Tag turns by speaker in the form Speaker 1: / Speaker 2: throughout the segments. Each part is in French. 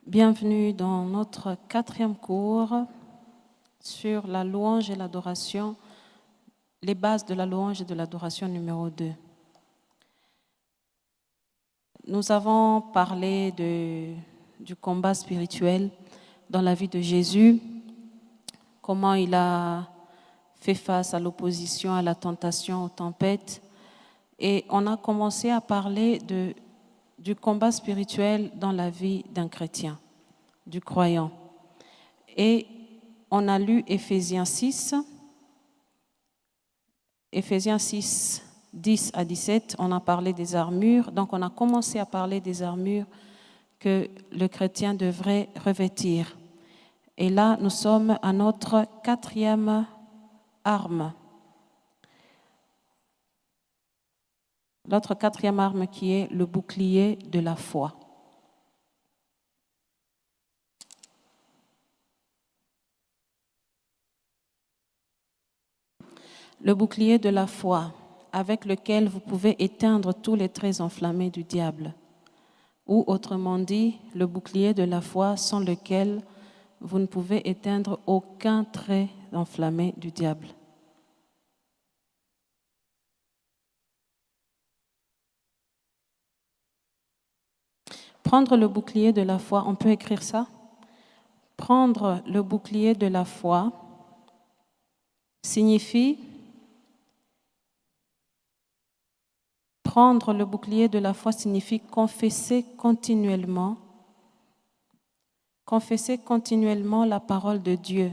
Speaker 1: Bienvenue dans notre 4e cours sur la louange et l'adoration, les bases de la louange et de l'adoration numéro 2. Nous avons parlé du combat spirituel dans la vie de Jésus, comment il a fait face à l'opposition, à la tentation, aux tempêtes. Et on a commencé à parler du combat spirituel dans la vie d'un chrétien, du croyant. Et on a lu Éphésiens 6, 10 à 17, on a parlé des armures. Donc on a commencé à parler des armures que le chrétien devrait revêtir. Et là, nous sommes à notre 4e arme. Notre 4e arme qui est le bouclier de la foi. Le bouclier de la foi, avec lequel vous pouvez éteindre tous les traits enflammés du diable. Ou autrement dit, le bouclier de la foi sans lequel vous ne pouvez éteindre aucun trait enflammé du diable. Prendre le bouclier de la foi, on peut écrire ça? Prendre le bouclier de la foi signifie confesser continuellement la parole de Dieu.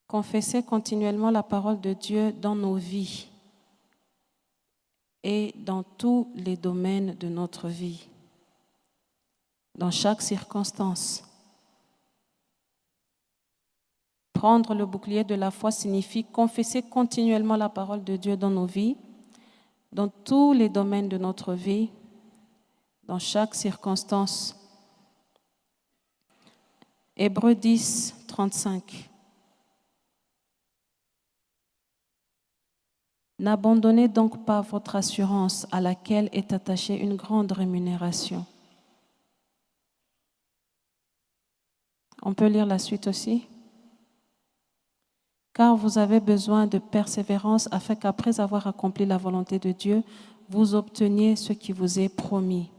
Speaker 1: Confesser continuellement la parole de Dieu dans nos vies et dans tous les domaines de notre vie, dans chaque circonstance. Prendre le bouclier de la foi signifie confesser continuellement la parole de Dieu dans nos vies, dans tous les domaines de notre vie, dans chaque circonstance. Hébreux 10, 35. N'abandonnez donc pas votre assurance à laquelle est attachée une grande rémunération. On peut lire la suite aussi. Car vous avez besoin de persévérance afin qu'après avoir accompli la volonté de Dieu, vous obteniez ce qui vous est promis.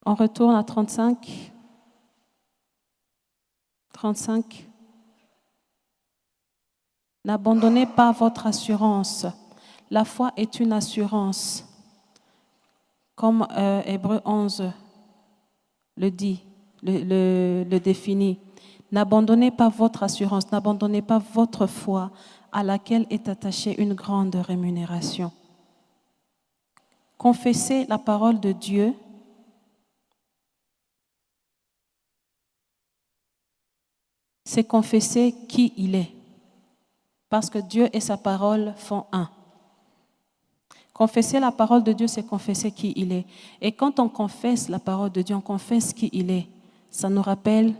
Speaker 1: On retourne à 35. 35. N'abandonnez pas votre assurance. La foi est une assurance, comme Hébreux 11 le dit, le définit. N'abandonnez pas votre assurance, n'abandonnez pas votre foi à laquelle est attachée une grande rémunération. Confessez la parole de Dieu. C'est confesser qui il est. Parce que Dieu et sa parole font un. Confesser la parole de Dieu, c'est confesser qui il est. Et quand on confesse la parole de Dieu, on confesse qui il est. Ça nous rappelle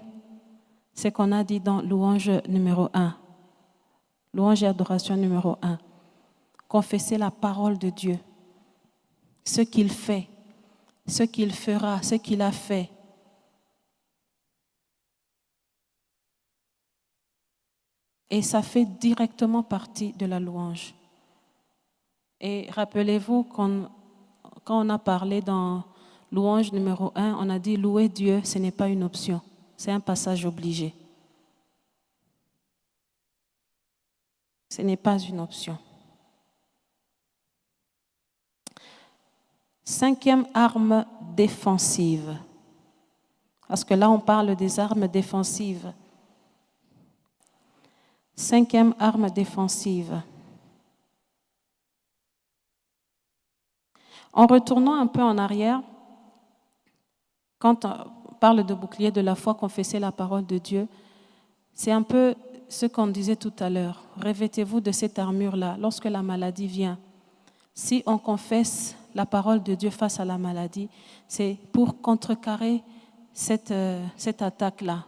Speaker 1: ce qu'on a dit dans louange numéro 1. Louange et adoration numéro 1. Confesser la parole de Dieu. Ce qu'il fait, ce qu'il fera, ce qu'il a fait. Et ça fait directement partie de la louange. Et rappelez-vous, quand on a parlé dans louange numéro 1, on a dit louer Dieu, ce n'est pas une option, c'est un passage obligé. Ce n'est pas une option. 5e arme défensive. Parce que là, on parle des armes défensives. 5e arme défensive. En retournant un peu en arrière, quand on parle de bouclier de la foi, confesser la parole de Dieu, c'est un peu ce qu'on disait tout à l'heure. Revêtez-vous de cette armure-là. Lorsque la maladie vient, si on confesse la parole de Dieu face à la maladie, c'est pour contrecarrer cette attaque-là.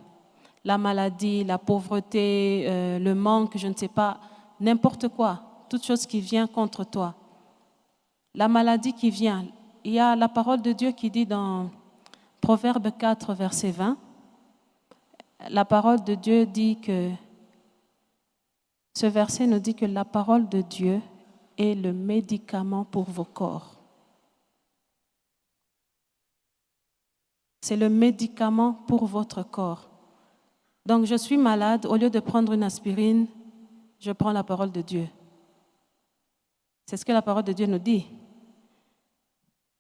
Speaker 1: La maladie, la pauvreté, le manque, je ne sais pas, n'importe quoi, toute chose qui vient contre toi. la maladie qui vient. Il y a la parole de Dieu qui dit dans Proverbe 4, verset 20, la parole de Dieu dit que, ce verset nous dit que la parole de Dieu est le médicament pour vos corps. C'est le médicament pour votre corps. Donc je suis malade, au lieu de prendre une aspirine, je prends la parole de Dieu. C'est ce que la parole de Dieu nous dit.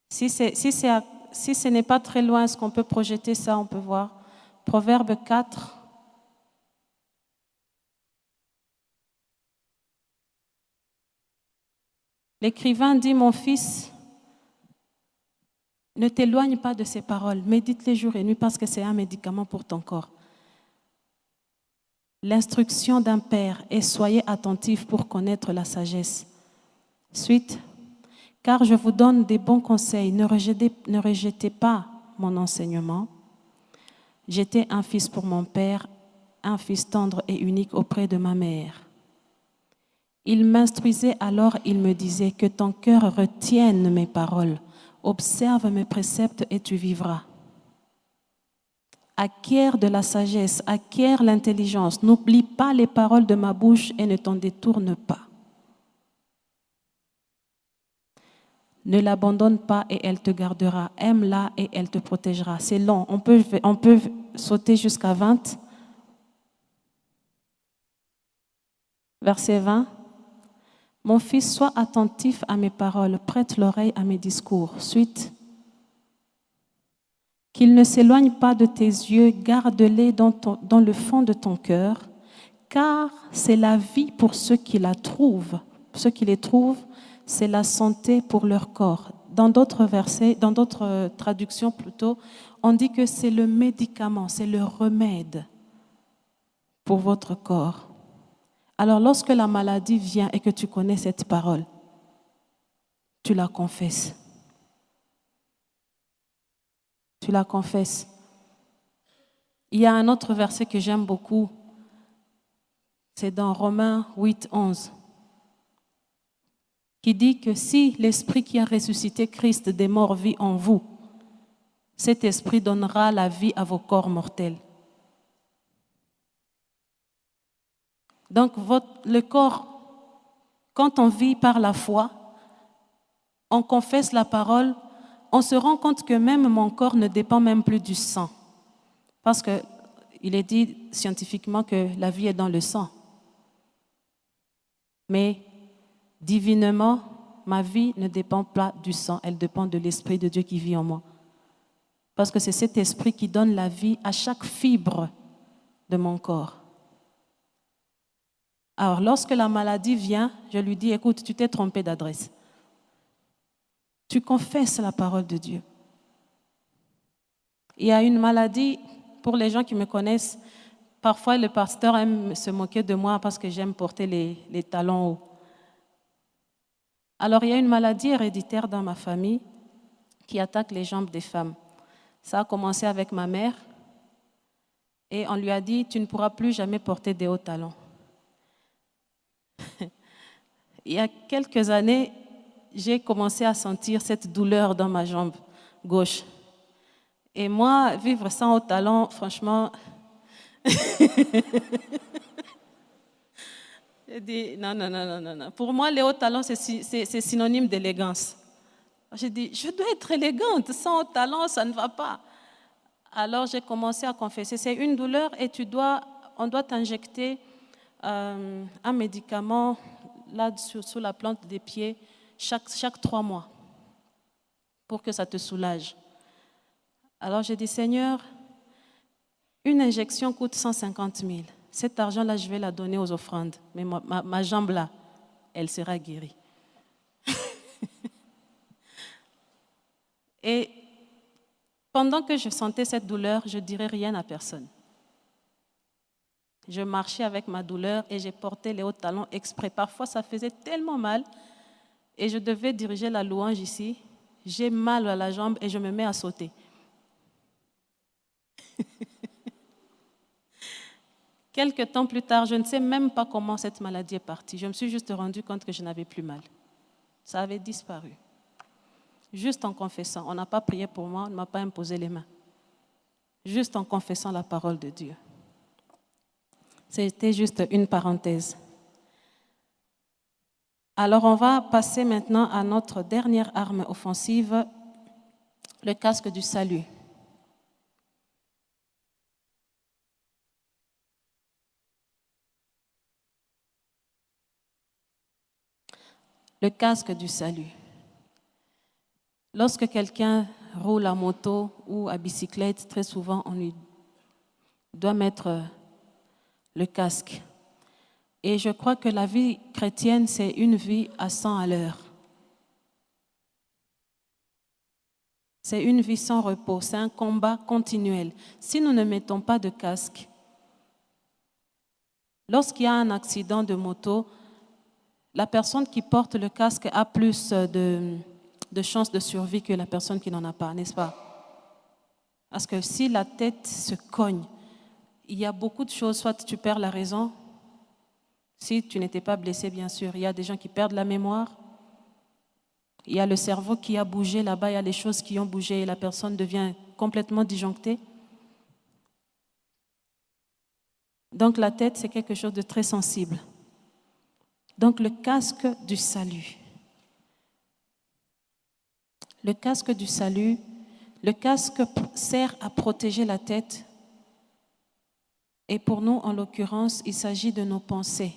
Speaker 1: Si ce n'est pas très loin, est-ce qu'on peut projeter ça, on peut voir. Proverbe 4. L'écrivain dit, mon fils, ne t'éloigne pas de ces paroles, médite-les jour et nuit parce que c'est un médicament pour ton corps. L'instruction d'un père est soyez attentifs pour connaître la sagesse. Suite, car je vous donne des bons conseils, ne rejetez pas mon enseignement. J'étais un fils pour mon père, un fils tendre et unique auprès de ma mère. Il m'instruisait alors, il me disait que ton cœur retienne mes paroles, observe mes préceptes et tu vivras. Acquiert de la sagesse, acquiert l'intelligence, n'oublie pas les paroles de ma bouche et ne t'en détourne pas. Ne l'abandonne pas et elle te gardera. Aime-la et elle te protégera. C'est long. On peut sauter jusqu'à 20. Verset 20. Mon fils, sois attentif à mes paroles, prête l'oreille à mes discours. Suite. Qu'il ne s'éloigne pas de tes yeux, garde-les dans le fond de ton cœur, car c'est la vie pour ceux qui la trouvent. Ceux qui les trouvent, c'est la santé pour leur corps. Dans d'autres versets, dans d'autres traductions plutôt, on dit que c'est le médicament, c'est le remède pour votre corps. Alors lorsque la maladie vient et que tu connais cette parole, tu la confesses. Tu la confesses. Il y a un autre verset que j'aime beaucoup, c'est dans Romains 8, 11. Qui dit que si l'Esprit qui a ressuscité Christ des morts vit en vous, cet Esprit donnera la vie à vos corps mortels. Donc, le corps, quand on vit par la foi, on confesse la parole, on se rend compte que même mon corps ne dépend même plus du sang. Parce qu'il est dit scientifiquement que la vie est dans le sang. Mais divinement, ma vie ne dépend pas du sang, elle dépend de l'Esprit de Dieu qui vit en moi. Parce que c'est cet Esprit qui donne la vie à chaque fibre de mon corps. Alors, lorsque la maladie vient, je lui dis, écoute, tu t'es trompé d'adresse. Tu confesses la parole de Dieu. Il y a une maladie, pour les gens qui me connaissent, parfois le pasteur aime se moquer de moi parce que j'aime porter les talons hauts. Alors, il y a une maladie héréditaire dans ma famille qui attaque les jambes des femmes. Ça a commencé avec ma mère et on lui a dit, tu ne pourras plus jamais porter des hauts talons. Il y a quelques années, j'ai commencé à sentir cette douleur dans ma jambe gauche. Et moi, vivre sans hauts talons, franchement, j'ai dit non. Pour moi, les hauts talons, c'est synonyme d'élégance. J'ai dit, je dois être élégante, sans hauts talons, ça ne va pas. Alors, j'ai commencé à confesser. C'est une douleur et on doit t'injecter un médicament là sous la plante des pieds chaque 3 mois pour que ça te soulage. Alors j'ai dit, Seigneur, une injection coûte 150 000. Cet argent-là, je vais la donner aux offrandes. Mais ma jambe-là, elle sera guérie. Et pendant que je sentais cette douleur, je ne dirais rien à personne. Je marchais avec ma douleur et j'ai porté les hauts talons exprès. Parfois, ça faisait tellement mal et je devais diriger la louange ici. J'ai mal à la jambe et je me mets à sauter. Quelques temps plus tard, je ne sais même pas comment cette maladie est partie. Je me suis juste rendu compte que je n'avais plus mal. Ça avait disparu. Juste en confessant. On n'a pas prié pour moi, on ne m'a pas imposé les mains. Juste en confessant la parole de Dieu. C'était juste une parenthèse. Alors on va passer maintenant à notre dernière arme offensive, le casque du salut. Le casque du salut. Lorsque quelqu'un roule à moto ou à bicyclette, très souvent on lui doit mettre le casque. Et je crois que la vie chrétienne, c'est une vie à 100 à l'heure. C'est une vie sans repos, c'est un combat continuel. Si nous ne mettons pas de casque, lorsqu'il y a un accident de moto, la personne qui porte le casque a plus de chances de survie que la personne qui n'en a pas, n'est-ce pas? Parce que si la tête se cogne, il y a beaucoup de choses, soit tu perds la raison, si tu n'étais pas blessé, bien sûr. Il y a des gens qui perdent la mémoire. Il y a le cerveau qui a bougé là-bas, il y a les choses qui ont bougé et la personne devient complètement disjonctée. Donc la tête, c'est quelque chose de très sensible. Donc le casque du salut. Le casque du salut, le casque sert à protéger la tête. Et pour nous, en l'occurrence, il s'agit de nos pensées.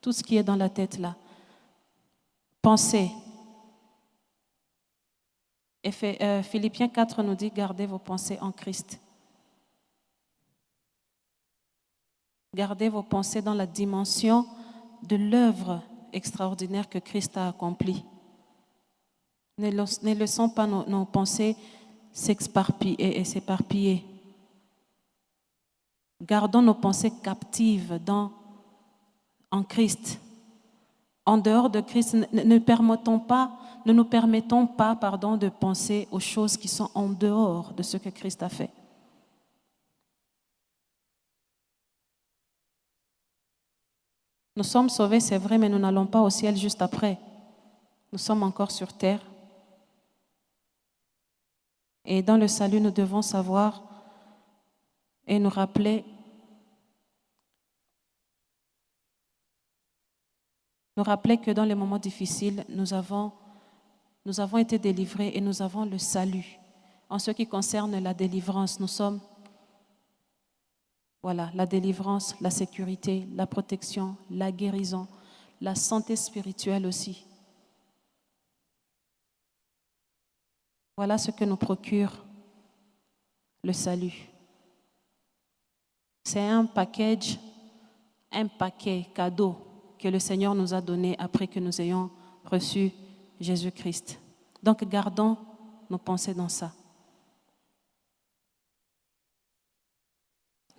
Speaker 1: Tout ce qui est dans la tête là. Pensez. Et Philippiens 4 nous dit, gardez vos pensées en Christ. Gardez vos pensées dans la dimension de l'œuvre extraordinaire que Christ a accomplie. Ne laissons pas nos pensées s'éparpiller. Gardons nos pensées captives en Christ. En dehors de Christ, ne nous permettons pas de penser aux choses qui sont en dehors de ce que Christ a fait. Nous sommes sauvés, c'est vrai, mais nous n'allons pas au ciel juste après. Nous sommes encore sur terre. Et dans le salut, nous devons savoir et nous rappeler que dans les moments difficiles, nous avons été délivrés et nous avons le salut. En ce qui concerne la délivrance, nous sommes, la délivrance, la sécurité, la protection, la guérison, la santé spirituelle aussi. Voilà ce que nous procure le salut. C'est un paquet cadeau que le Seigneur nous a donné après que nous ayons reçu Jésus-Christ. Donc gardons nos pensées dans ça.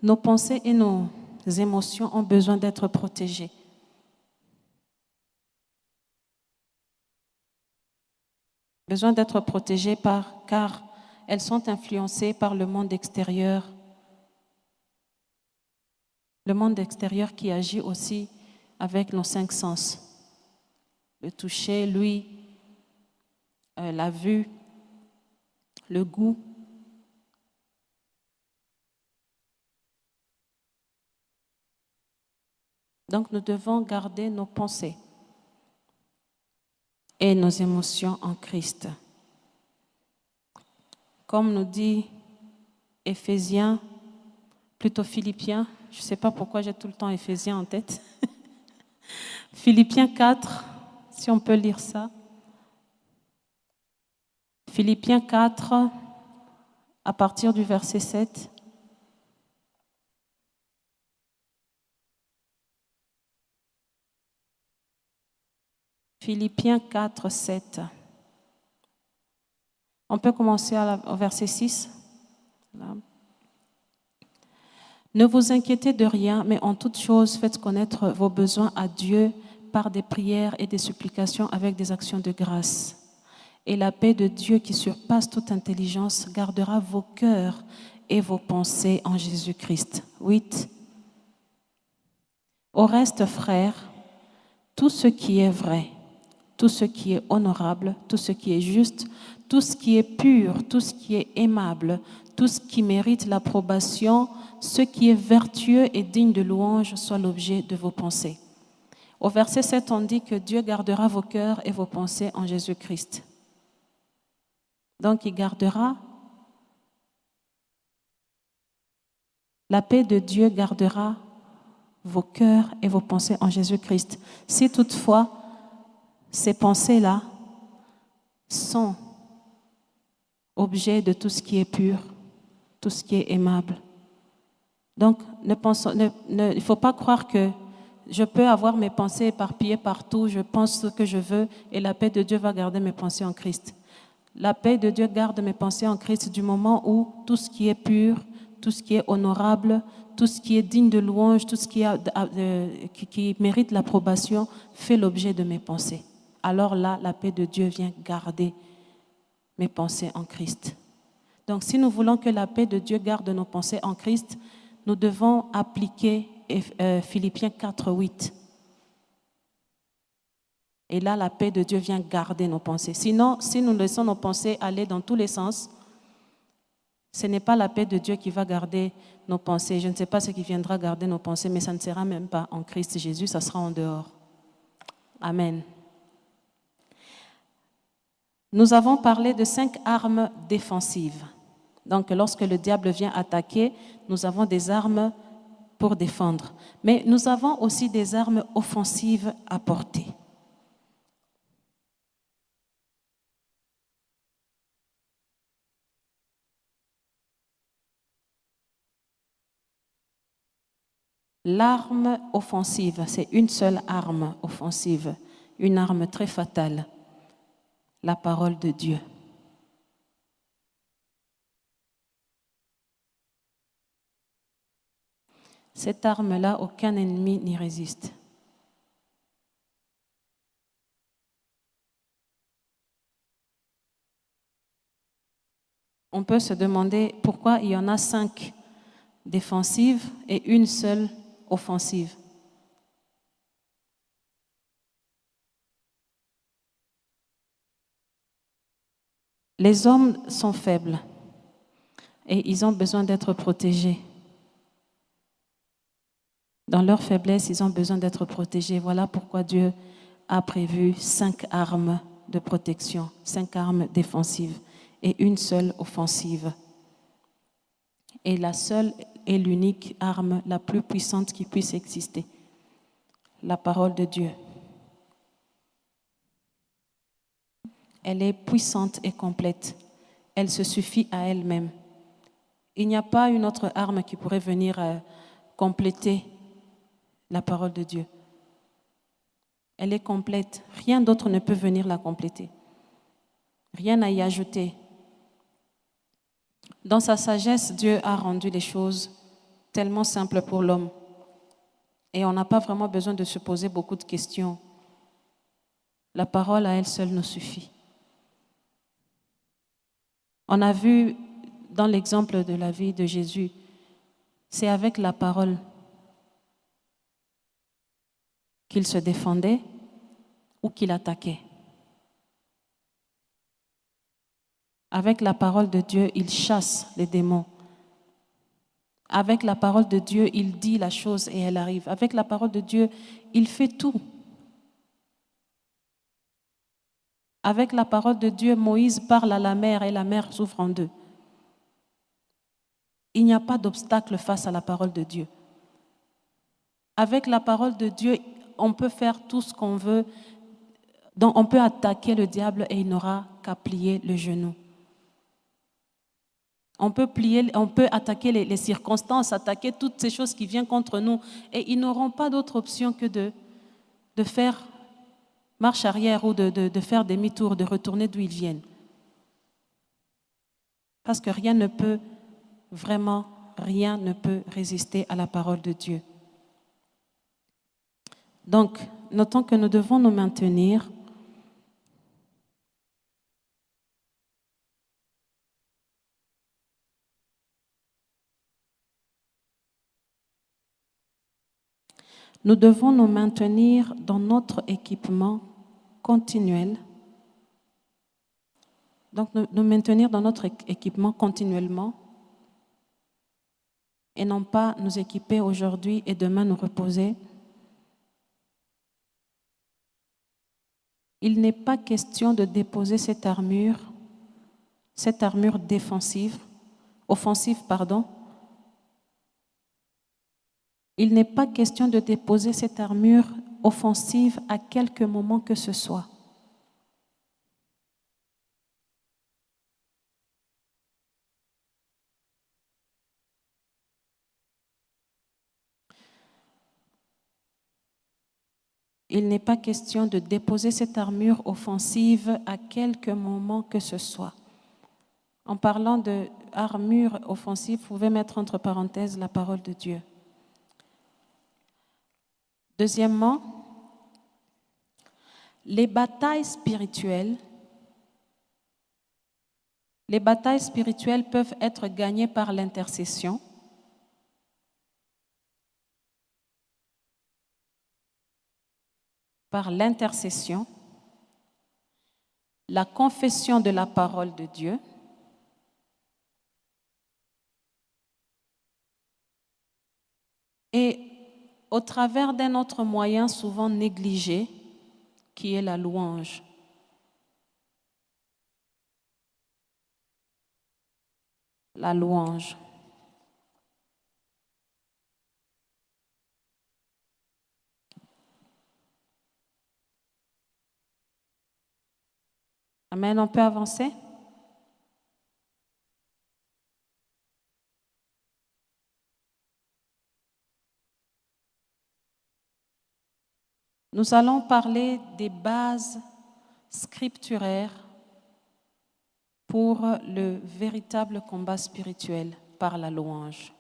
Speaker 1: Nos pensées et nos émotions ont besoin d'être protégées. Besoin d'être protégées car elles sont influencées par le monde extérieur. Le monde extérieur qui agit aussi avec nos 5 sens. Le toucher, l'ouïe, la vue, le goût. Donc nous devons garder nos pensées et nos émotions en Christ. Comme nous dit Éphésiens, plutôt Philippiens, je ne sais pas pourquoi j'ai tout le temps Éphésiens en tête. Philippiens 4, si on peut lire ça. Philippiens 4, à partir du verset 7. Philippiens 4, 7. On peut commencer au verset 6. Là. Ne vous inquiétez de rien, mais en toute chose, faites connaître vos besoins à Dieu par des prières et des supplications avec des actions de grâce. Et la paix de Dieu qui surpasse toute intelligence gardera vos cœurs et vos pensées en Jésus-Christ. 8. Au reste, frères, tout ce qui est vrai, tout ce qui est honorable, tout ce qui est juste, tout ce qui est pur, tout ce qui est aimable, tout ce qui mérite l'approbation, ce qui est vertueux et digne de louange soit l'objet de vos pensées. Au verset 7, on dit que Dieu gardera vos cœurs et vos pensées en Jésus-Christ. Donc, il gardera, la paix de Dieu gardera vos cœurs et vos pensées en Jésus-Christ. Si toutefois, ces pensées-là sont objet de tout ce qui est pur, tout ce qui est aimable. Donc, il ne faut pas croire que je peux avoir mes pensées éparpillées partout, je pense ce que je veux et la paix de Dieu va garder mes pensées en Christ. La paix de Dieu garde mes pensées en Christ du moment où tout ce qui est pur, tout ce qui est honorable, tout ce qui est digne de louange, tout ce qui mérite l'approbation fait l'objet de mes pensées. Alors là, la paix de Dieu vient garder mes pensées en Christ. Donc, si nous voulons que la paix de Dieu garde nos pensées en Christ, nous devons appliquer Philippiens 4:8. Et là, la paix de Dieu vient garder nos pensées. Sinon, si nous laissons nos pensées aller dans tous les sens, ce n'est pas la paix de Dieu qui va garder nos pensées. Je ne sais pas ce qui viendra garder nos pensées, mais ça ne sera même pas en Christ Jésus, ça sera en dehors. Amen. Nous avons parlé de 5 armes défensives. Donc, lorsque le diable vient attaquer, nous avons des armes pour défendre. Mais nous avons aussi des armes offensives à porter. L'arme offensive, c'est une seule arme offensive, une arme très fatale, la parole de Dieu. Cette arme-là, aucun ennemi n'y résiste. On peut se demander pourquoi il y en a 5 défensives et une seule offensive. Les hommes sont faibles et ils ont besoin d'être protégés. Dans leur faiblesse, ils ont besoin d'être protégés. Voilà pourquoi Dieu a prévu 5 armes de protection, 5 armes défensives et une seule offensive. Et la seule et l'unique arme la plus puissante qui puisse exister, la parole de Dieu. Elle est puissante et complète. Elle se suffit à elle-même. Il n'y a pas une autre arme qui pourrait venir compléter la parole de Dieu. Elle est complète. Rien d'autre ne peut venir la compléter. Rien à y ajouter. Dans sa sagesse, Dieu a rendu les choses tellement simples pour l'homme. Et on n'a pas vraiment besoin de se poser beaucoup de questions. La parole à elle seule nous suffit. On a vu dans l'exemple de la vie de Jésus, c'est avec la parole qu'il se défendait ou qu'il attaquait. Avec la parole de Dieu, il chasse les démons. Avec la parole de Dieu, il dit la chose et elle arrive. Avec la parole de Dieu, il fait tout. Avec la parole de Dieu, Moïse parle à la mer et la mer s'ouvre en deux. Il n'y a pas d'obstacle face à la parole de Dieu. Avec la parole de Dieu, on peut faire tout ce qu'on veut. Donc on peut attaquer le diable et il n'aura qu'à plier le genou. On peut attaquer les circonstances, attaquer toutes ces choses qui viennent contre nous et ils n'auront pas d'autre option que de faire marche arrière ou de faire demi-tour, de retourner d'où ils viennent. Parce que rien ne peut résister à la parole de Dieu. Donc, notons que nous devons nous maintenir dans notre équipement continuelle. Donc, nous maintenir dans notre équipement continuellement et non pas nous équiper aujourd'hui et demain nous reposer. Il n'est pas question de déposer cette armure offensive. Il n'est pas question de déposer cette armure offensive à quelque moment que ce soit. Il n'est pas question de déposer cette armure offensive à quelque moment que ce soit. En parlant de armure offensive, vous pouvez mettre entre parenthèses la parole de Dieu. Deuxièmement, les batailles spirituelles peuvent être gagnées par l'intercession. La confession de la parole de Dieu, et au travers d'un autre moyen souvent négligé, qui est la louange. La louange. Amen, on peut avancer? Nous allons parler des bases scripturaires pour le véritable combat spirituel par la louange.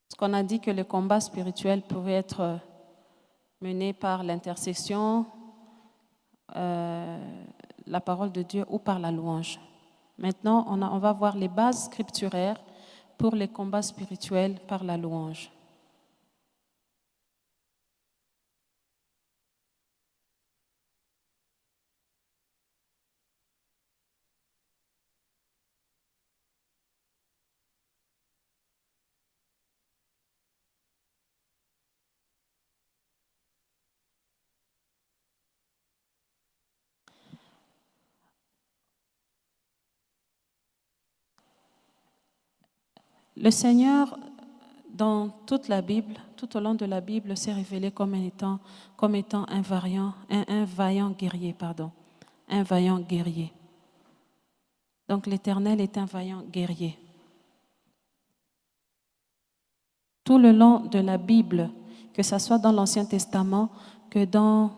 Speaker 1: Parce qu'on a dit que le combat spirituel pouvait être mené par l'intercession, la parole de Dieu ou par la louange. Maintenant, on va voir les bases scripturaires pour les combats spirituels par la louange. Le Seigneur, dans toute la Bible, tout au long de la Bible, s'est révélé comme étant un vaillant guerrier. Un vaillant guerrier. Donc l'Éternel est un vaillant guerrier. Tout le long de la Bible, que ce soit dans l'Ancien Testament que dans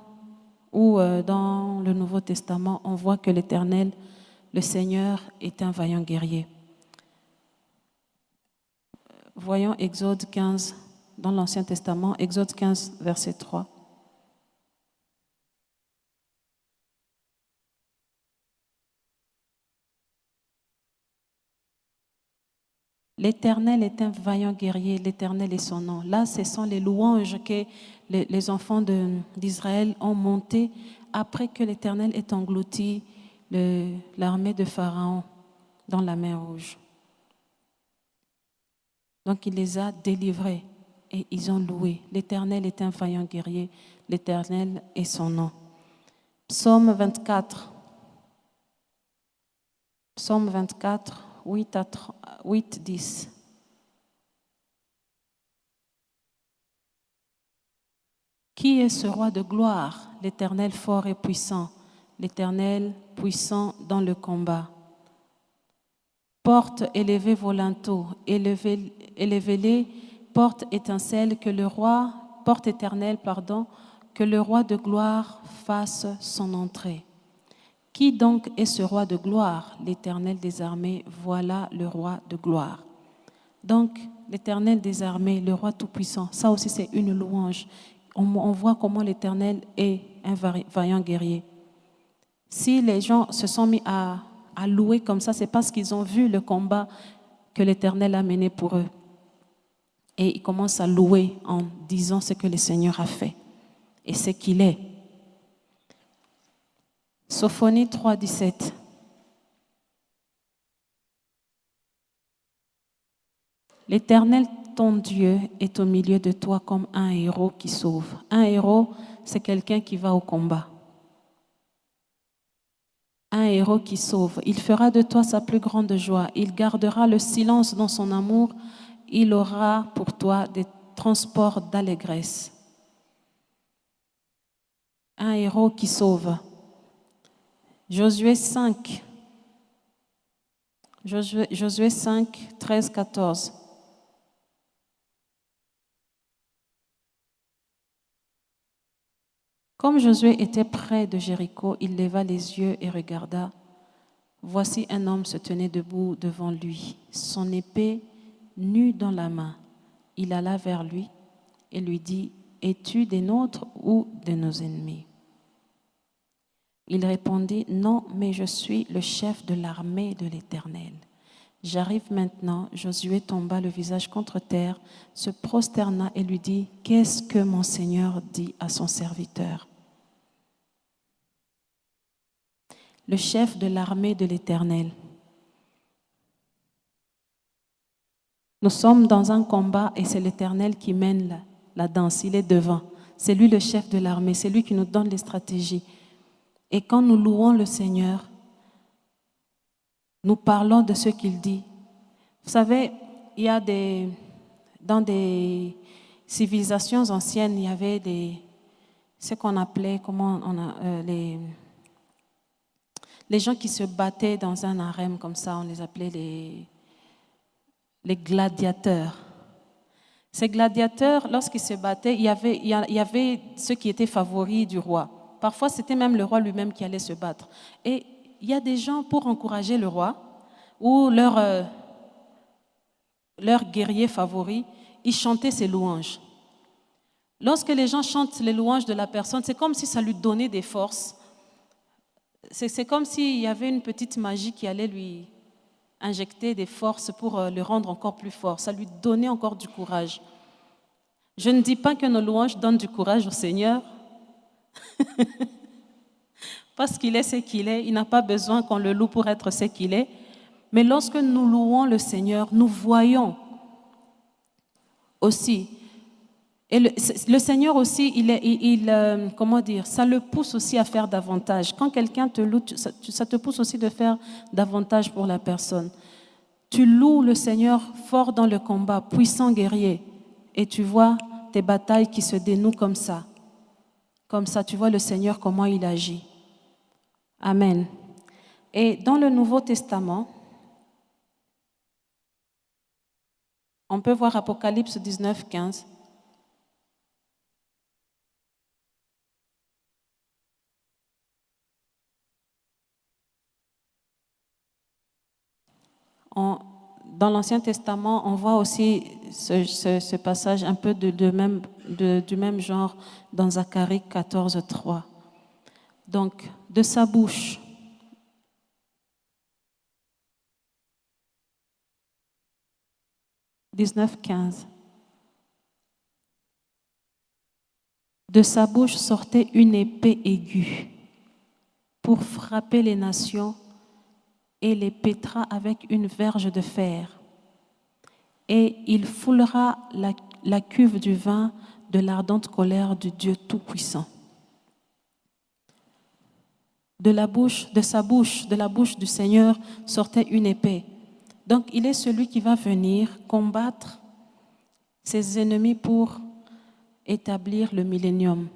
Speaker 1: le Nouveau Testament, on voit que l'Éternel, le Seigneur, est un vaillant guerrier. Voyons Exode 15 dans l'Ancien Testament, Exode 15, verset 3. L'Éternel est un vaillant guerrier, l'Éternel est son nom. Là, ce sont les louanges que les enfants d'Israël ont montées après que l'Éternel ait englouti l'armée de Pharaon dans la mer Rouge. Donc, il les a délivrés et ils ont loué. L'Éternel est un vaillant guerrier, l'Éternel est son nom. Psaume 24. Psaume 24, 8, 10. Qui est ce roi de gloire? L'Éternel fort et puissant, l'Éternel puissant dans le combat. Portes, élevez vos linteaux, élevez-les, portes étincelles, porte éternelle, que le roi de gloire fasse son entrée. Qui donc est ce roi de gloire? L'Éternel des armées, voilà le roi de gloire. Donc, l'Éternel des armées, le roi tout-puissant, ça aussi c'est une louange. On voit comment l'Éternel est un vaillant guerrier. Si les gens se sont mis à louer comme ça, c'est parce qu'ils ont vu le combat que l'Éternel a mené pour eux. Et il commence à louer en disant ce que le Seigneur a fait et ce qu'il est. Sophonie 3, 17. L'Éternel, ton Dieu, est au milieu de toi comme un héros qui sauve. Un héros, c'est quelqu'un qui va au combat. Un héros qui sauve. Il fera de toi sa plus grande joie. Il gardera le silence dans son amour. Il aura pour toi des transports d'allégresse. Un héros qui sauve. Josué 5. Josué 5, 13, 14. Comme Josué était près de Jéricho, il leva les yeux et regarda. Voici un homme se tenait debout devant lui, son épée nue dans la main. Il alla vers lui et lui dit, « Es-tu des nôtres ou de nos ennemis ?» Il répondit, « Non, mais je suis le chef de l'armée de l'Éternel. » J'arrive maintenant. Josué tomba le visage contre terre, se prosterna et lui dit, « Qu'est-ce que mon Seigneur dit à son serviteur ?» Le chef de l'armée de l'Éternel. Nous sommes dans un combat et c'est l'Éternel qui mène la danse. Il est devant. C'est lui le chef de l'armée. C'est lui qui nous donne les stratégies. Et quand nous louons le Seigneur, nous parlons de ce qu'il dit. Vous savez, il y a dans des civilisations anciennes, il y avait ce qu'on appelait, les gens qui se battaient dans un harem comme ça, on les appelait les gladiateurs. Ces gladiateurs, lorsqu'ils se battaient, il y avait ceux qui étaient favoris du roi. Parfois, c'était même le roi lui-même qui allait se battre. Et il y a des gens, pour encourager le roi, ou leur guerrier favori, ils chantaient ses louanges. Lorsque les gens chantent les louanges de la personne, c'est comme si ça lui donnait des forces. C'est comme s'il y avait une petite magie qui allait lui injecter des forces pour le rendre encore plus fort. Ça lui donnait encore du courage. Je ne dis pas que nos louanges donnent du courage au Seigneur, parce qu'il est ce qu'il est. Il n'a pas besoin qu'on le loue pour être ce qu'il est. Mais lorsque nous louons le Seigneur, nous voyons aussi. Et le Seigneur aussi, ça le pousse aussi à faire davantage. Quand quelqu'un te loue, ça te pousse aussi de faire davantage pour la personne. Tu loues le Seigneur fort dans le combat, puissant guerrier. Et tu vois tes batailles qui se dénouent comme ça. Comme ça, tu vois le Seigneur, comment il agit. Amen. Et dans le Nouveau Testament, on peut voir Apocalypse 19, 15. Dans l'Ancien Testament, on voit aussi ce passage un peu du même genre dans Zacharie 14, 3. Donc, de sa bouche, « 19, 15. De sa bouche sortait une épée aiguë pour frapper les nations et les pétra avec une verge de fer. Et il foulera la cuve du vin de l'ardente colère du Dieu Tout-Puissant. » De la bouche du Seigneur sortait une épée. Donc il est celui qui va venir combattre ses ennemis pour établir le millénium.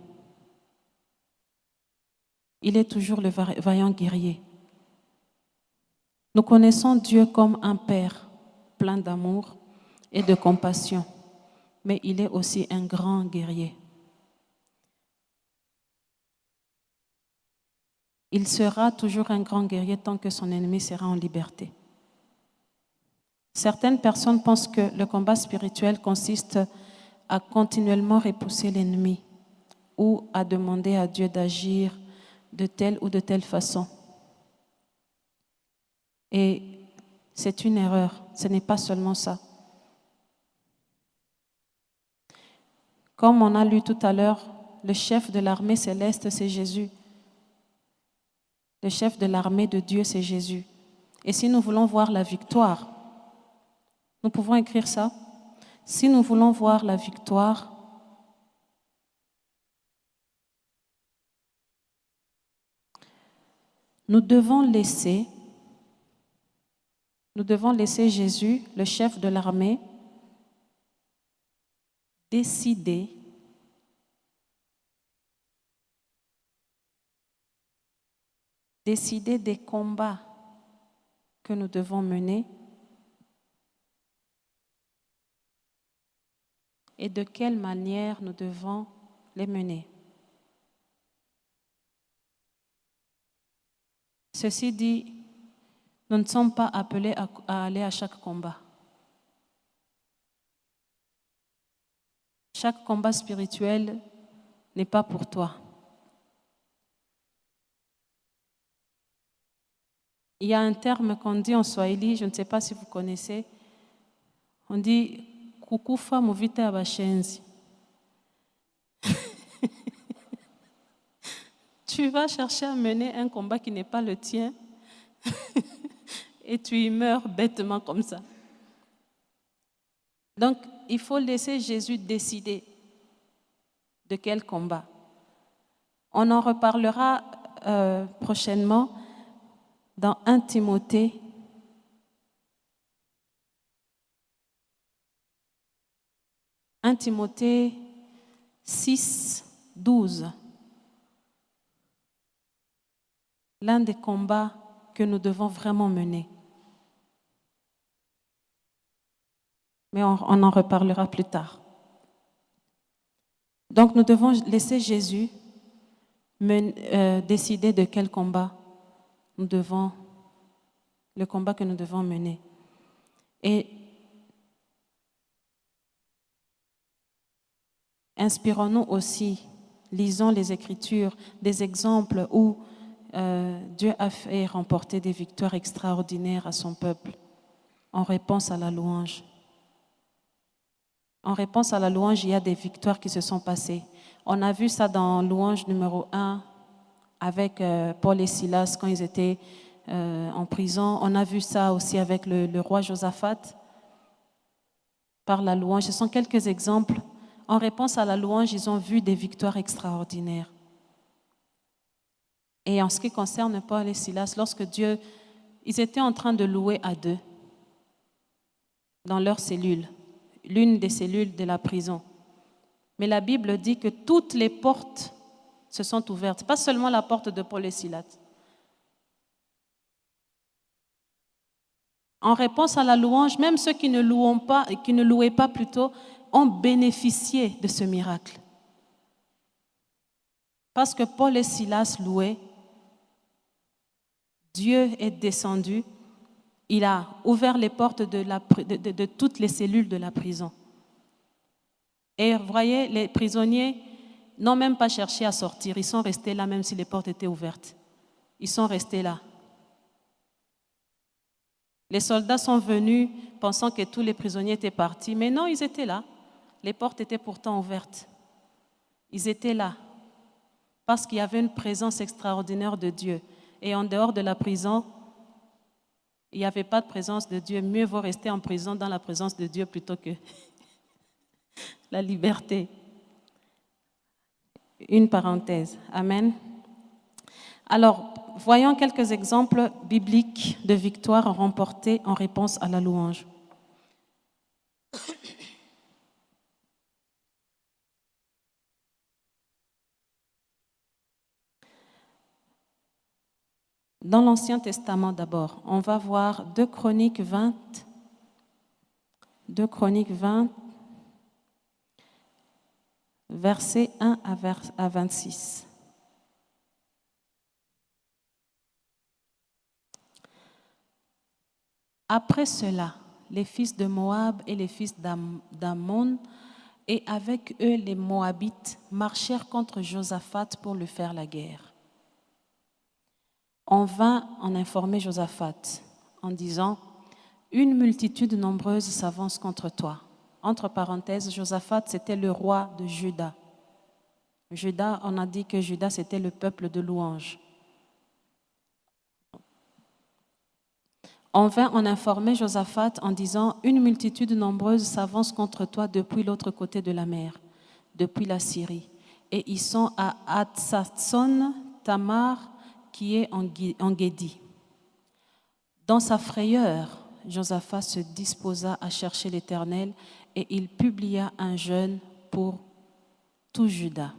Speaker 1: Il est toujours le vaillant guerrier. Nous connaissons Dieu comme un Père plein d'amour et de compassion, mais il est aussi un grand guerrier. Il sera toujours un grand guerrier tant que son ennemi sera en liberté. Certaines personnes pensent que le combat spirituel consiste à continuellement repousser l'ennemi ou à demander à Dieu d'agir de telle ou de telle façon. Et c'est une erreur, ce n'est pas seulement ça. Comme on a lu tout à l'heure, le chef de l'armée céleste, c'est Jésus. Le chef de l'armée de Dieu, c'est Jésus. Et si nous voulons voir la victoire, nous pouvons écrire ça. Si nous voulons voir la victoire, nous devons laisser Jésus, le chef de l'armée, décider des combats que nous devons mener et de quelle manière nous devons les mener. Ceci dit, nous ne sommes pas appelés à aller à chaque combat. Chaque combat spirituel n'est pas pour toi. Il y a un terme qu'on dit en Swahili, je ne sais pas si vous connaissez, on dit « kukufa muvita ya bashenzi ». Tu vas chercher à mener un combat qui n'est pas le tien et tu y meurs bêtement comme ça. Donc, il faut laisser Jésus décider de quel combat. On en reparlera prochainement dans 1 Timothée. « 1 Timothée 6, 12 ». L'un des combats que nous devons vraiment mener. Mais on en reparlera plus tard. Donc nous devons laisser Jésus décider de quel combat le combat que nous devons mener. Et inspirons-nous aussi, lisons les Écritures, des exemples où Dieu a fait remporter des victoires extraordinaires à son peuple en réponse à la louange. En réponse à la louange, il y a des victoires qui se sont passées. On a vu ça dans louange numéro 1 avec Paul et Silas quand ils étaient en prison. On a vu ça aussi avec le roi Josaphat par la louange. Ce sont quelques exemples. En réponse à la louange, ils ont vu des victoires extraordinaires. Et en ce qui concerne Paul et Silas, ils étaient en train de louer à deux dans leur cellule, l'une des cellules de la prison. Mais la Bible dit que toutes les portes se sont ouvertes, pas seulement la porte de Paul et Silas. En réponse à la louange, même ceux qui ne louaient pas plutôt, ont bénéficié de ce miracle. Parce que Paul et Silas louaient, Dieu est descendu, il a ouvert les portes de toutes les cellules de la prison. Et vous voyez, les prisonniers n'ont même pas cherché à sortir, ils sont restés là même si les portes étaient ouvertes. Ils sont restés là. Les soldats sont venus pensant que tous les prisonniers étaient partis, mais non, ils étaient là. Les portes étaient pourtant ouvertes. Ils étaient là parce qu'il y avait une présence extraordinaire de Dieu. Et en dehors de la prison, il n'y avait pas de présence de Dieu. Mieux vaut rester en prison dans la présence de Dieu plutôt que la liberté. Une parenthèse. Amen. Alors, voyons quelques exemples bibliques de victoires remportées en réponse à la louange. Dans l'Ancien Testament d'abord, on va voir 2 Chroniques 20, versets 1 à 26. Après cela, les fils de Moab et les fils d'Ammon, et avec eux les Moabites, marchèrent contre Josaphat pour lui faire la guerre. On vint en informer Josaphat en disant « Une multitude nombreuse s'avance contre toi. Entre parenthèses, Josaphat, c'était le roi de Juda. Juda, on a dit que Juda, c'était le peuple de louange. On vint en informer Josaphat en disant « Une multitude nombreuse s'avance contre toi depuis l'autre côté de la mer, depuis la Syrie. Et ils sont à Hatsatson Tamar, qui est en Guédi. » Dans sa frayeur, Josaphat se disposa à chercher l'Éternel et il publia un jeûne pour tout Juda.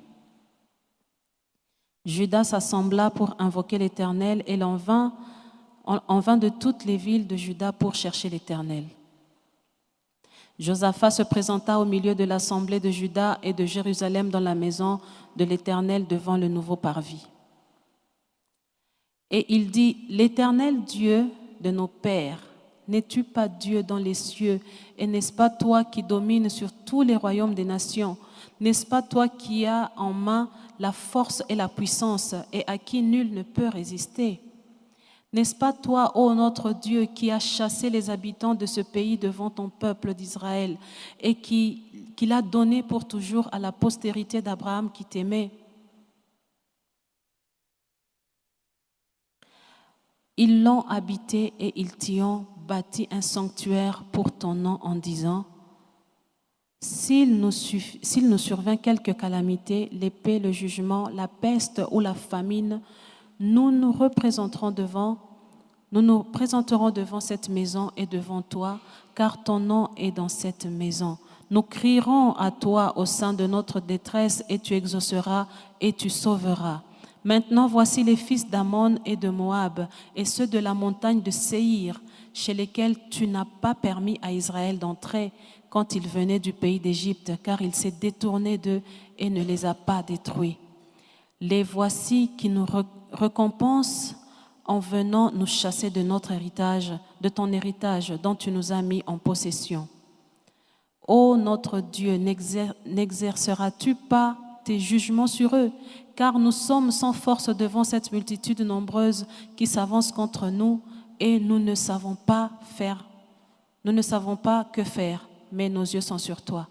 Speaker 1: Juda s'assembla pour invoquer l'Éternel et on vint de toutes les villes de Juda pour chercher l'Éternel. Josaphat se présenta au milieu de l'assemblée de Juda et de Jérusalem dans la maison de l'Éternel devant le nouveau parvis. Et il dit, « L'Éternel Dieu de nos pères, n'es-tu pas Dieu dans les cieux, et n'est-ce pas toi qui domines sur tous les royaumes des nations? N'est-ce pas toi qui as en main la force et la puissance, et à qui nul ne peut résister? N'est-ce pas toi, ô notre Dieu, qui as chassé les habitants de ce pays devant ton peuple d'Israël, et qui l'a donné pour toujours à la postérité d'Abraham qui t'aimait? Ils l'ont habité et ils t'y ont bâti un sanctuaire pour ton nom en disant, s'il nous survint quelque calamité, l'épée, le jugement, la peste ou la famine, nous nous présenterons devant cette maison et devant toi, car ton nom est dans cette maison. Nous crierons à toi au sein de notre détresse et tu exauceras et tu sauveras. Maintenant, voici les fils d'Ammon et de Moab et ceux de la montagne de Séhir, chez lesquels tu n'as pas permis à Israël d'entrer quand il venait du pays d'Égypte, car il s'est détourné d'eux et ne les a pas détruits. Les voici qui nous récompensent en venant nous chasser de notre héritage, de ton héritage dont tu nous as mis en possession. Ô notre Dieu, n'exerceras-tu pas tes jugements sur eux? Car nous sommes sans force devant cette multitude nombreuse qui s'avance contre nous et nous ne savons pas que faire, mais nos yeux sont sur toi.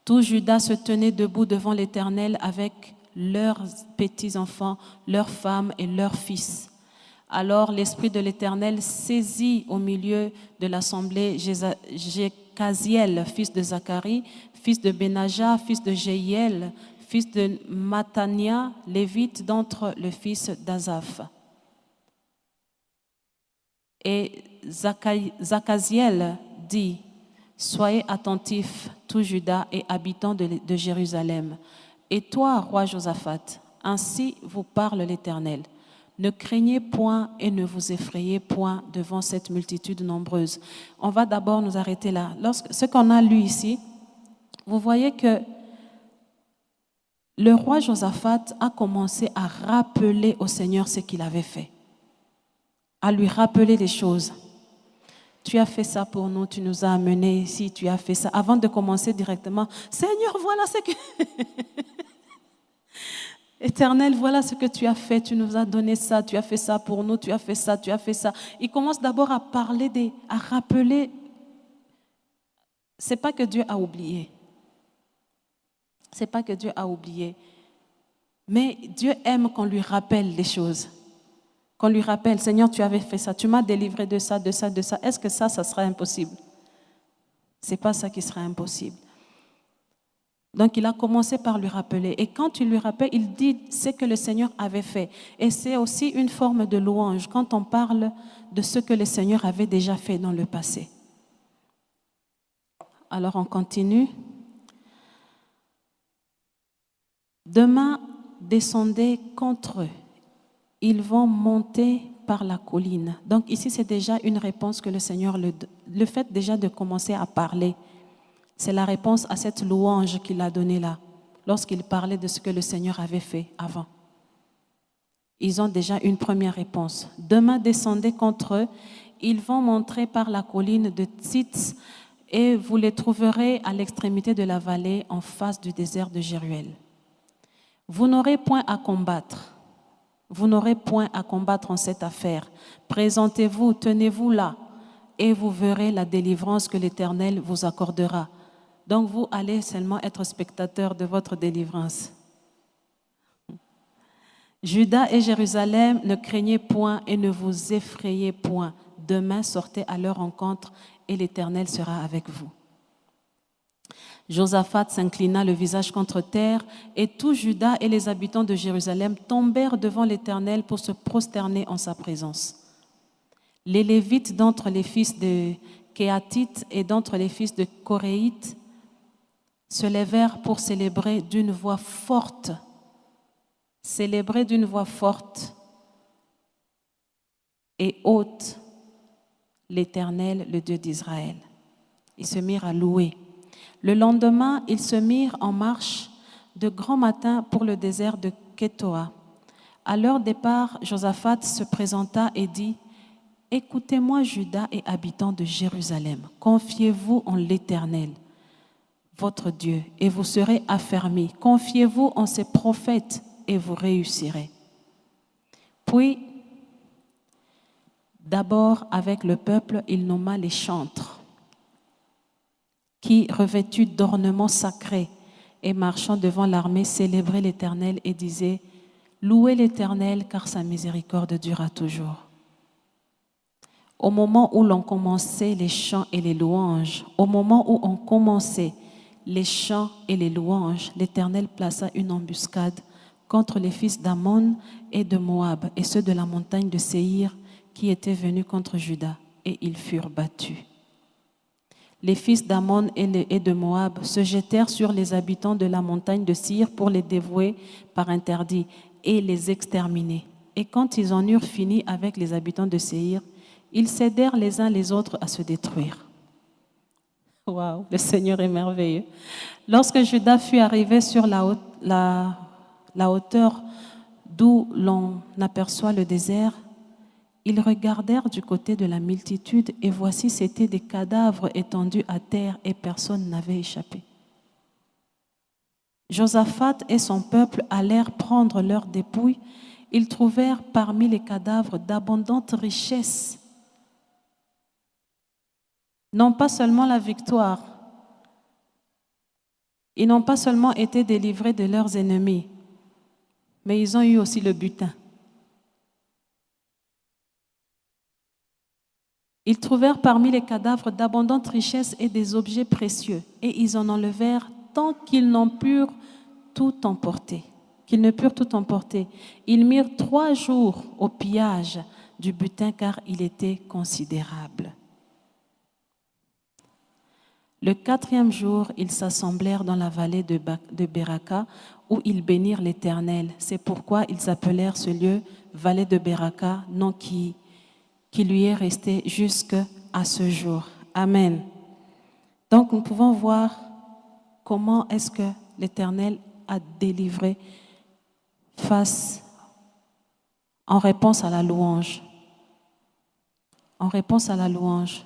Speaker 1: Tout Juda se tenait debout devant l'Éternel avec leurs petits-enfants, leurs femmes et leurs fils. Alors l'Esprit de l'Éternel saisit au milieu de l'assemblée Jécaziel, fils de Zacharie, fils de Benaja, fils de Jéhiel, fils de Matania, lévite d'entre le fils d'Azaph. Et Zachaziel dit, « Soyez attentifs, tout Juda et habitants de Jérusalem. Et toi, roi Josaphat, ainsi vous parle l'Éternel. Ne craignez point et ne vous effrayez point devant cette multitude nombreuse. » On va d'abord nous arrêter là. Ce qu'on a lu ici, vous voyez que le roi Josaphat a commencé à rappeler au Seigneur ce qu'il avait fait, à lui rappeler des choses. Tu as fait ça pour nous, tu nous as amenés ici, tu as fait ça. Avant de commencer directement, Seigneur, voilà ce que... Éternel, voilà ce que tu as fait, tu nous as donné ça, tu as fait ça pour nous, tu as fait ça, tu as fait ça. Il commence d'abord à parler, à rappeler. C'est pas que Dieu a oublié. C'est pas que Dieu a oublié. Mais Dieu aime qu'on lui rappelle les choses. Qu'on lui rappelle, Seigneur, tu avais fait ça, tu m'as délivré de ça, de ça, de ça. Est-ce que ça sera impossible? C'est pas ça qui sera impossible. Donc, il a commencé par lui rappeler. Et quand il lui rappelle, il dit ce que le Seigneur avait fait. Et c'est aussi une forme de louange quand on parle de ce que le Seigneur avait déjà fait dans le passé. Alors, on continue. Demain, descendez contre eux. Ils vont monter par la colline. Donc, ici, c'est déjà une réponse que le Seigneur, le fait déjà de commencer à parler, c'est la réponse à cette louange qu'il a donnée là, lorsqu'il parlait de ce que le Seigneur avait fait avant. Ils ont déjà une première réponse. Demain, descendez contre eux. Ils vont monter par la colline de Tzitz et vous les trouverez à l'extrémité de la vallée en face du désert de Jéruel. Vous n'aurez point à combattre. Vous n'aurez point à combattre en cette affaire. Présentez-vous, tenez-vous là et vous verrez la délivrance que l'Éternel vous accordera. Donc vous allez seulement être spectateur de votre délivrance. Juda et Jérusalem, ne craignez point et ne vous effrayez point. Demain, sortez à leur rencontre et l'Éternel sera avec vous. Josaphat s'inclina le visage contre terre et tout Juda et les habitants de Jérusalem tombèrent devant l'Éternel pour se prosterner en sa présence. Les Lévites d'entre les fils de Kéatites et d'entre les fils de Coréites se levèrent pour célébrer d'une voix forte. Célébrer d'une voix forte et haute l'Éternel, le Dieu d'Israël. Ils se mirent à louer. Le lendemain, ils se mirent en marche de grand matin pour le désert de Kétoa. À leur départ, Josaphat se présenta et dit: « Écoutez-moi, Juda et habitants de Jérusalem, confiez-vous en l'Éternel, votre Dieu, et vous serez affermis. Confiez-vous en ses prophètes, et vous réussirez. » Puis, d'abord avec le peuple, il nomma les chantres, qui, revêtus d'ornements sacrés et marchant devant l'armée, célébraient l'Éternel et disaient: « Louez l'Éternel, car sa miséricorde durera toujours. » Au moment où l'on commençait les chants et les louanges, l'Éternel plaça une embuscade contre les fils d'Ammon et de Moab et ceux de la montagne de Séhir qui étaient venus contre Juda, et ils furent battus. Les fils d'Ammon et de Moab se jetèrent sur les habitants de la montagne de Séhir pour les dévouer par interdit et les exterminer. Et quand ils en eurent fini avec les habitants de Séhir, ils s'aidèrent les uns les autres à se détruire. Waouh, le Seigneur est merveilleux. Lorsque Juda fut arrivé sur la hauteur d'où l'on aperçoit le désert, ils regardèrent du côté de la multitude et voici, c'étaient des cadavres étendus à terre et personne n'avait échappé. Josaphat et son peuple allèrent prendre leurs dépouilles. Ils trouvèrent parmi les cadavres d'abondantes richesses. Non pas seulement la victoire, ils n'ont pas seulement été délivrés de leurs ennemis, mais ils ont eu aussi le butin. Ils trouvèrent parmi les cadavres d'abondantes richesses et des objets précieux, et ils en enlevèrent tant qu'ils ne purent tout emporter. Ils mirent 3 jours au pillage du butin, car il était considérable. Le 4e jour, ils s'assemblèrent dans la vallée de Beraka, où ils bénirent l'Éternel. C'est pourquoi ils appelèrent ce lieu vallée de Beraka, nom qui lui est resté jusqu'à ce jour. Amen. Donc nous pouvons voir comment est-ce que l'Éternel a délivré en réponse à la louange. En réponse à la louange.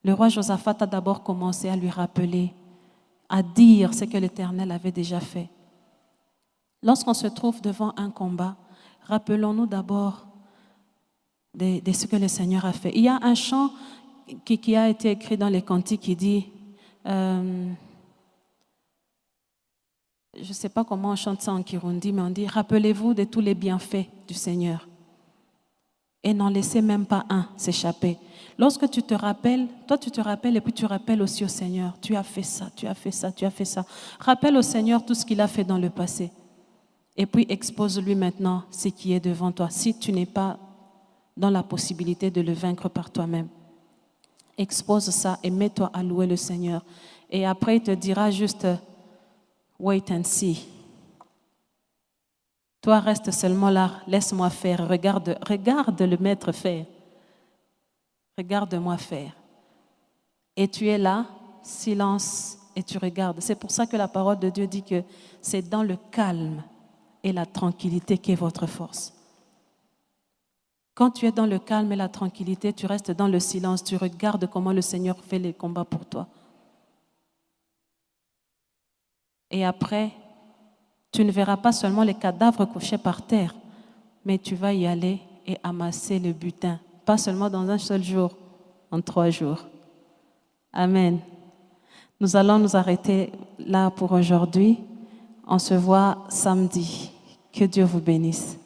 Speaker 1: Le roi Josaphat a d'abord commencé à lui rappeler, à dire ce que l'Éternel avait déjà fait. Lorsqu'on se trouve devant un combat, rappelons-nous d'abord de ce que le Seigneur a fait. Il y a un chant qui a été écrit dans les cantiques qui dit, je ne sais pas comment on chante ça en Kirundi, mais on dit, rappelez-vous de tous les bienfaits du Seigneur. Et n'en laissez même pas un s'échapper. Lorsque tu te rappelles, toi tu te rappelles et puis tu rappelles aussi au Seigneur, tu as fait ça, tu as fait ça, tu as fait ça. Rappelle au Seigneur tout ce qu'il a fait dans le passé. Et puis expose-lui maintenant ce qui est devant toi. Si tu n'es pas dans la possibilité de le vaincre par toi-même, expose ça et mets-toi à louer le Seigneur. Et après il te dira juste, wait and see. Toi, reste seulement là, laisse-moi faire, regarde le maître faire. Regarde-moi faire. Et tu es là, silence, et tu regardes. C'est pour ça que la parole de Dieu dit que c'est dans le calme et la tranquillité qu'est votre force. Quand tu es dans le calme et la tranquillité, tu restes dans le silence, tu regardes comment le Seigneur fait les combats pour toi. Et après, tu ne verras pas seulement les cadavres couchés par terre, mais tu vas y aller et amasser le butin. Pas seulement dans un seul jour, en 3 jours. Amen. Nous allons nous arrêter là pour aujourd'hui. On se voit samedi. Que Dieu vous bénisse.